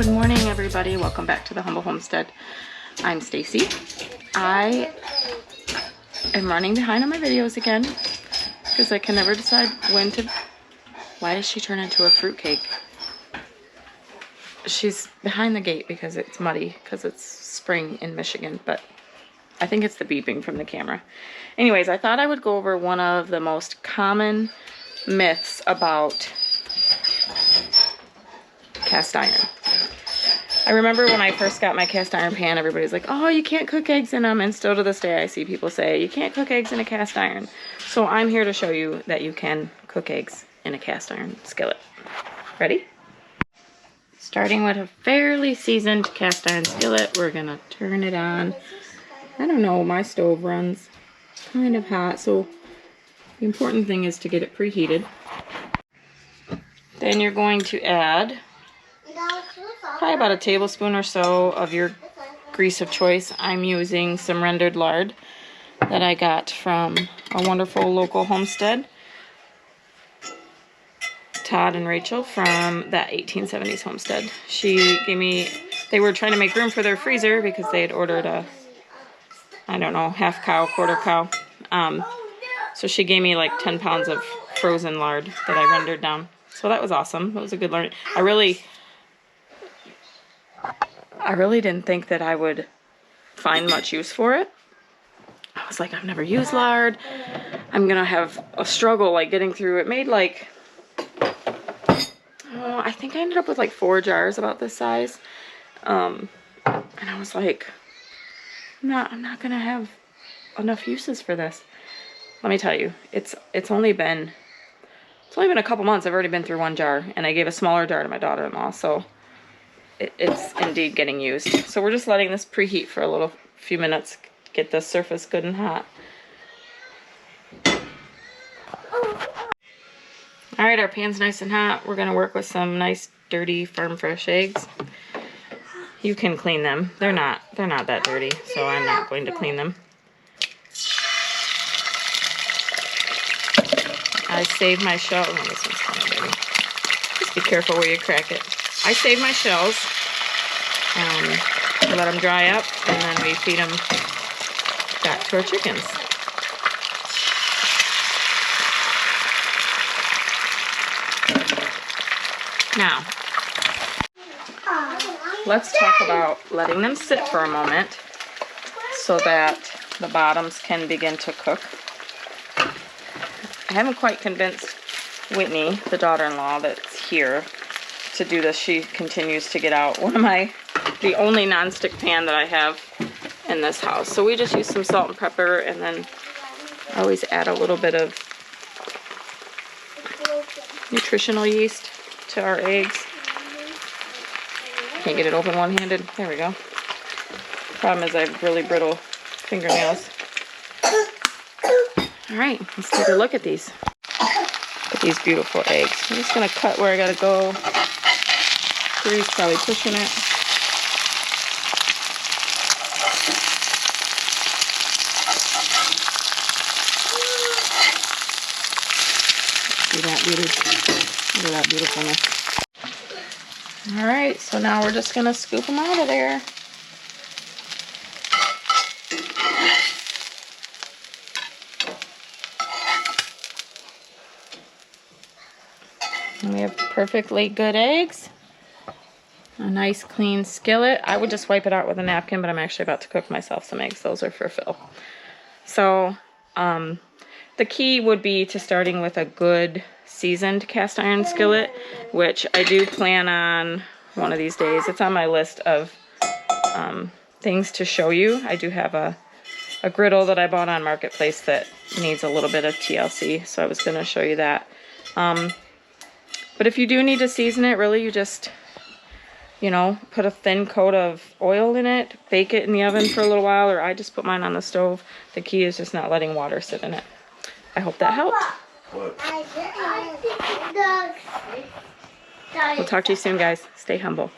Good morning, everybody. Welcome back to the Humble Homestead. I'm Stacy. I am running behind on my videos again because I can never decide when to... Why does she turn into a fruitcake? She's behind the gate because it's muddy because it's spring in Michigan, but I think it's the beeping from the camera. Anyways, I thought I would go over one of the most common myths about cast iron. I remember when I first got my cast iron pan, everybody's like, oh, you can't cook eggs in them. And still to this day, I see people say, you can't cook eggs in a cast iron. So I'm here to show you that you can cook eggs in a cast iron skillet. Ready? Starting with a fairly seasoned cast iron skillet, we're gonna turn it on. I don't know, my stove runs kind of hot, so the important thing is to get it preheated. Then you're going to add probably about a tablespoon or so of your grease of choice. I'm using some rendered lard that I got from a wonderful local homestead, Todd and Rachel from that 1870s homestead. She gave me, they were trying to make room for their freezer because they had ordered a, I don't know, half cow, quarter cow. So she gave me like 10 pounds of frozen lard that I rendered down. So that was awesome. That was a good learning. I really didn't think that I would find much use for it. I was like, I've never used lard. I'm gonna have a struggle like getting through. It made like, oh, I think I ended up with like 4 jars about this size. And I was like, I'm not gonna have enough uses for this. Let me tell you, it's only been a couple months. I've already been through 1 jar, and I gave a smaller jar to my daughter-in-law, so it's indeed getting used. So we're just letting this preheat for a few minutes, get the surface good and hot. All right, our pan's nice and hot. We're gonna work with some nice, dirty, farm fresh eggs. You can clean them. They're not that dirty, so I'm not going to clean them. I save my shell. Oh, this one's kind of dirty. Just be careful where you crack it. I save my shells, let them dry up, and then we feed them back to our chickens. Now, let's talk about letting them sit for a moment so that the bottoms can begin to cook. I haven't quite convinced Whitney, the daughter-in-law that's here, to do this. She continues to get out the only non-stick pan that I have in this house. So we just use some salt and pepper, and then I always add a little bit of nutritional yeast to our eggs. Can't get it open one-handed. There we go. Problem is I have really brittle fingernails. All right, let's take a look at these. Look at these beautiful eggs. I'm just gonna cut where I gotta go. Bree's probably pushing it. See that beauty? Look at that beautifulness. All right, so now we're just gonna scoop them out of there. And we have perfectly good eggs. A nice clean skillet. I would just wipe it out with a napkin, but I'm actually about to cook myself some eggs. Those are for Phil. So the key would be to starting with a good seasoned cast iron skillet, which I do plan on one of these days. It's on my list of things to show you. I do have a griddle that I bought on Marketplace that needs a little bit of TLC, so I was going to show you that. But if you do need to season it, really you just, put a thin coat of oil in it, bake it in the oven for a little while, or I just put mine on the stove. The key is just not letting water sit in it. I hope that helped. We'll talk to you soon, guys. Stay humble.